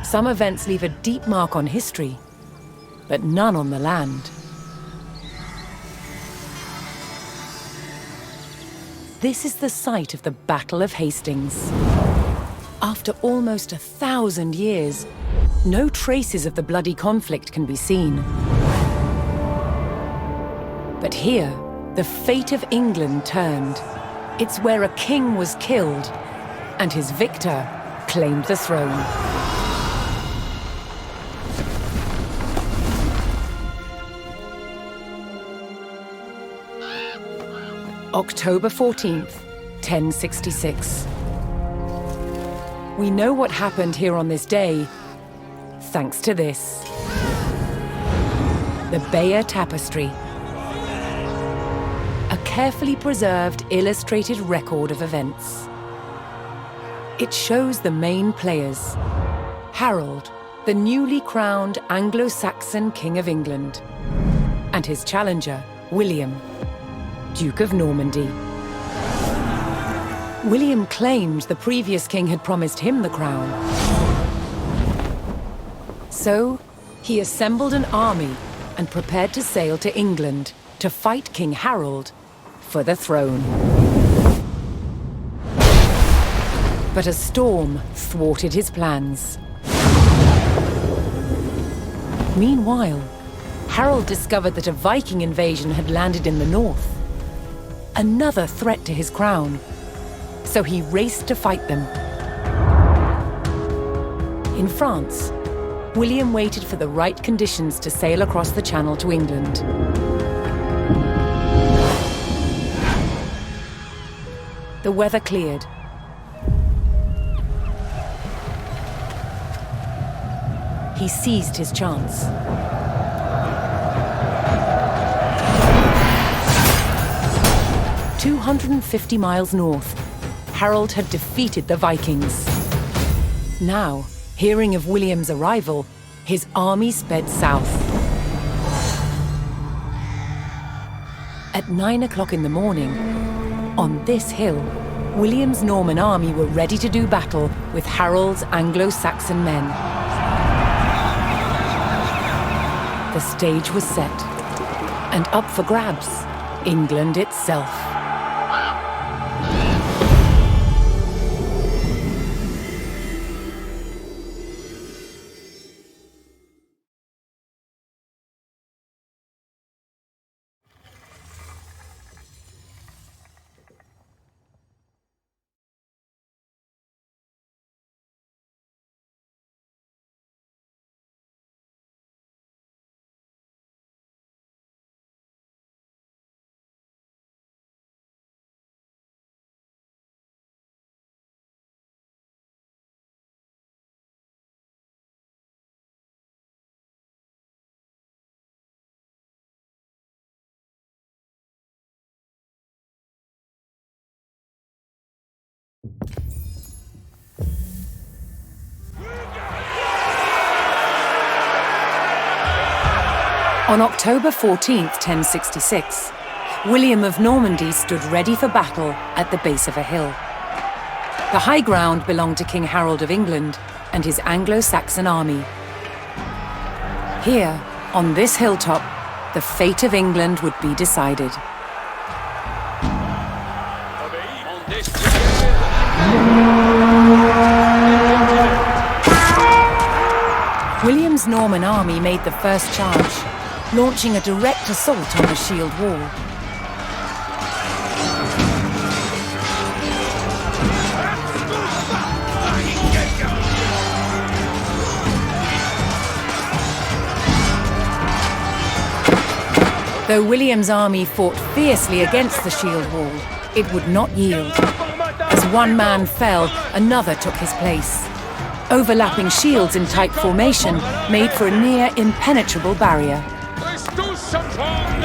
Some events leave a deep mark on history, but none on the land. This is the site of the Battle of Hastings. After almost 1,000 years, no traces of the bloody conflict can be seen. But here, the fate of England turned. It's where a king was killed, and his victor claimed the throne. October 14th, 1066. We know what happened here on this day, thanks to this. The Bayeux Tapestry. A carefully preserved, illustrated record of events. It shows the main players. Harold, the newly crowned Anglo-Saxon King of England, and his challenger, William, Duke of Normandy. William claimed the previous king had promised him the crown. So, he assembled an army and prepared to sail to England to fight King Harold for the throne. But a storm thwarted his plans. Meanwhile, Harold discovered that a Viking invasion had landed in the north. Another threat to his crown. So he raced to fight them. In France, William waited for the right conditions to sail across the Channel to England. The weather cleared. He seized his chance. "250 miles north, Harold had defeated the Vikings. Now, hearing of William's arrival, his army sped south. At 9 o'clock in the morning, on this hill, William's Norman army were ready to do battle with Harold's Anglo-Saxon men. The stage was set, and up for grabs, England itself. On October 14th, 1066, William of Normandy stood ready for battle at the base of a hill. The high ground belonged to King Harold of England and his Anglo-Saxon army. Here, on this hilltop, the fate of England would be decided. William's Norman army made the first charge, launching a direct assault on the shield wall. Though William's army fought fiercely against the shield wall, it would not yield. As one man fell, another took his place. Overlapping shields in tight formation made for a near impenetrable barrier.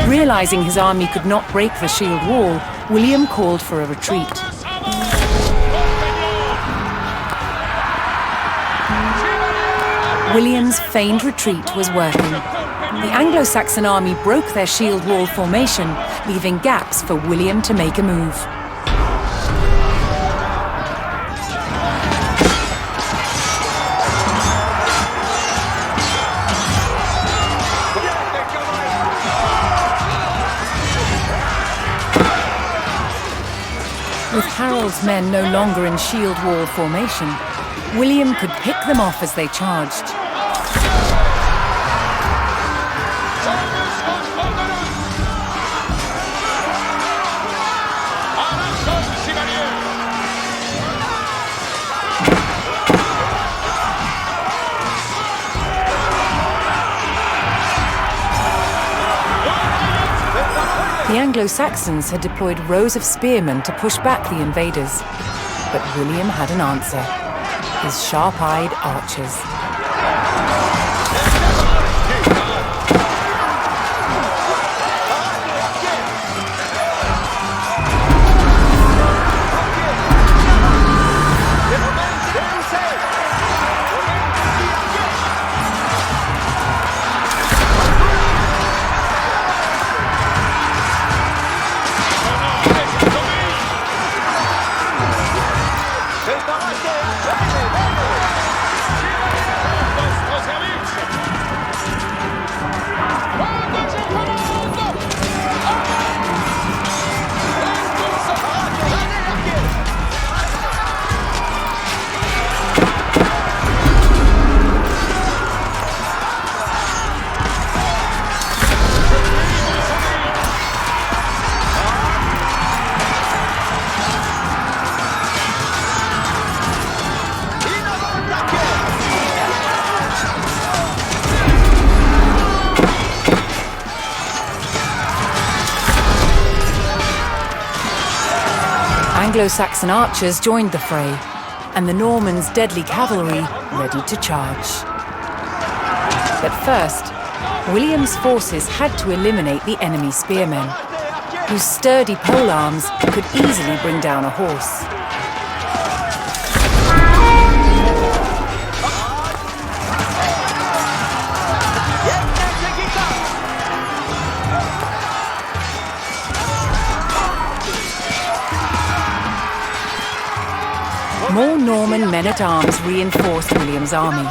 Realizing his army could not break the shield wall, William called for a retreat. William's feigned retreat was working. The Anglo-Saxon army broke their shield wall formation, leaving gaps for William to make a move. Harold's men no longer in shield wall formation, William could pick them off as they charged. The Anglo-Saxons had deployed rows of spearmen to push back the invaders, but William had an answer: his sharp-eyed archers. Anglo-Saxon archers joined the fray, and the Normans' deadly cavalry ready to charge. But first, William's forces had to eliminate the enemy spearmen, whose sturdy polearms could easily bring down a horse. More Norman men-at-arms reinforced William's army.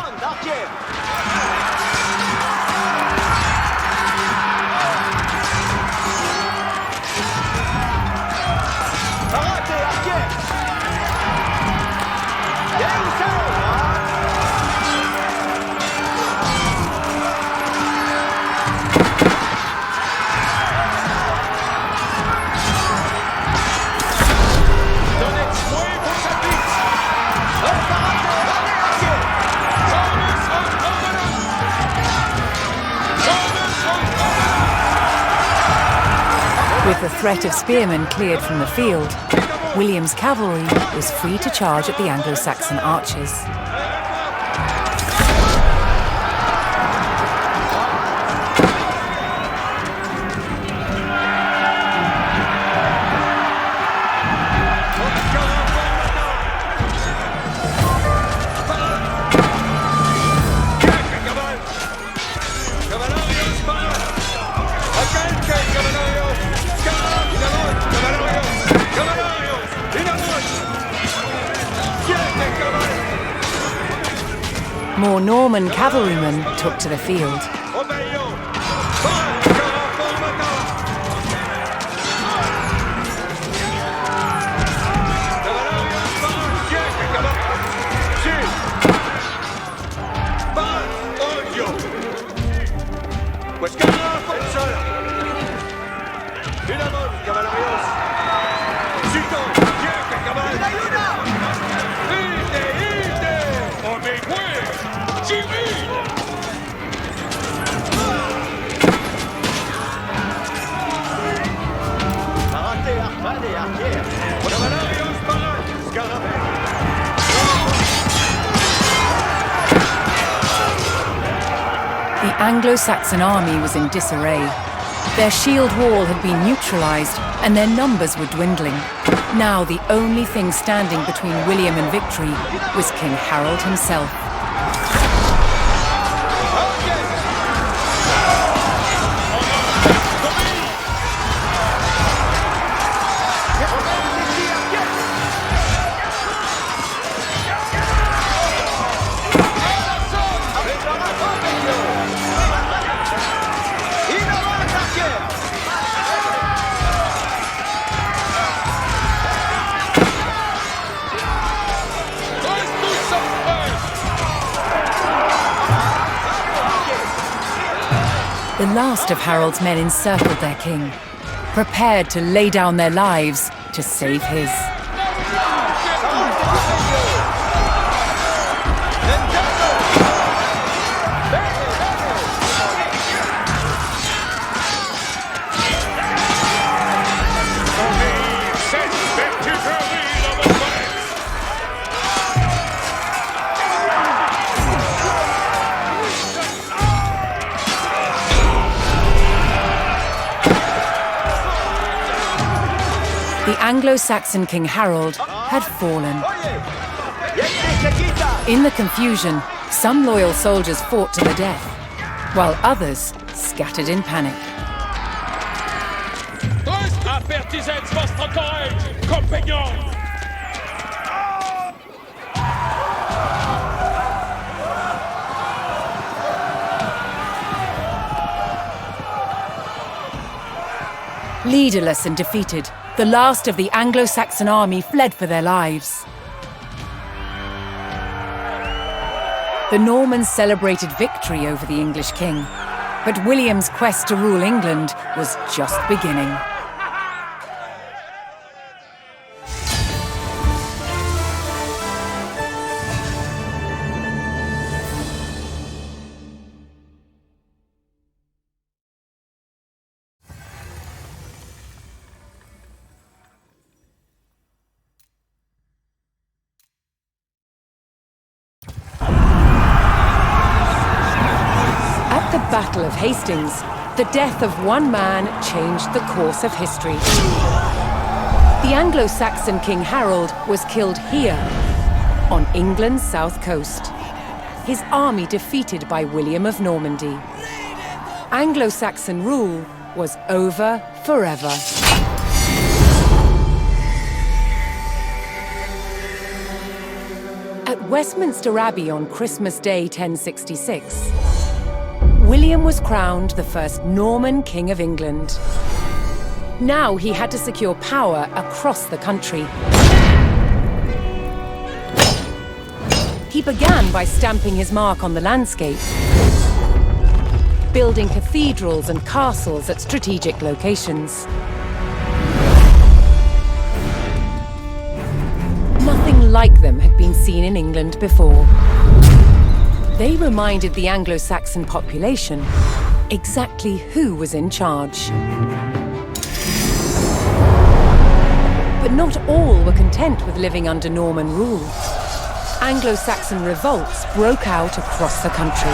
With the threat of spearmen cleared from the field, William's cavalry was free to charge at the Anglo-Saxon archers. More Norman cavalrymen took to the field. The Anglo-Saxon army was in disarray. Their shield wall had been neutralized and their numbers were dwindling. Now the only thing standing between William and victory was King Harold himself. The last of Harold's men encircled their king, prepared to lay down their lives to save his. The Anglo-Saxon King Harold had fallen. In the confusion, some loyal soldiers fought to the death, while others scattered in panic. Leaderless and defeated, the last of the Anglo-Saxon army fled for their lives. The Normans celebrated victory over the English king, but William's quest to rule England was just beginning. At the Battle of Hastings, the death of one man changed the course of history. The Anglo-Saxon King Harold was killed here, on England's south coast. His army defeated by William of Normandy. Anglo-Saxon rule was over forever. At Westminster Abbey on Christmas Day 1066, William was crowned the first Norman King of England. Now he had to secure power across the country. He began by stamping his mark on the landscape, building cathedrals and castles at strategic locations. Nothing like them had been seen in England before. They reminded the Anglo-Saxon population exactly who was in charge. But not all were content with living under Norman rule. Anglo-Saxon revolts broke out across the country.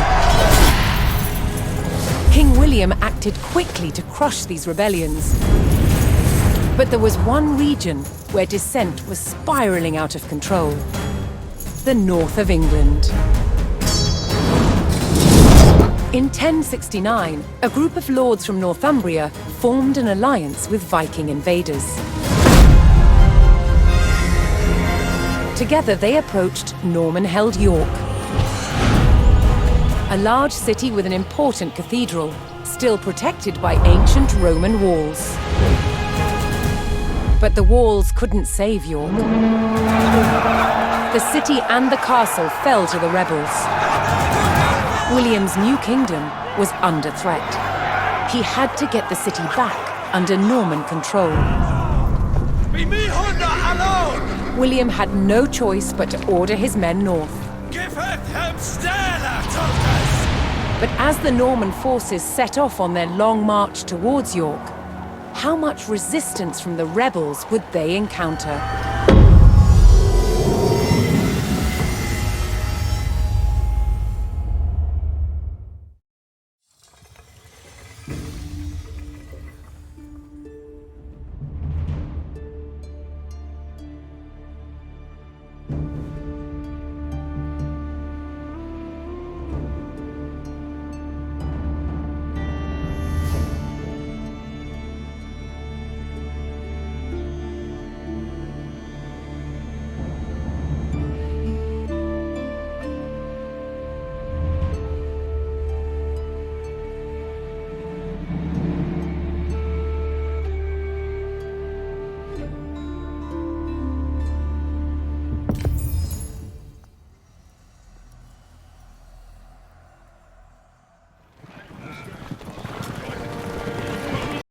King William acted quickly to crush these rebellions. But there was one region where dissent was spiraling out of control: the north of England. In 1069, a group of lords from Northumbria formed an alliance with Viking invaders. Together they approached Norman-held York, a large city with an important cathedral, still protected by ancient Roman walls. But the walls couldn't save York. The city and the castle fell to the rebels. William's new kingdom was under threat. He had to get the city back under Norman control. William had no choice but to order his men north. But as the Norman forces set off on their long march towards York, how much resistance from the rebels would they encounter?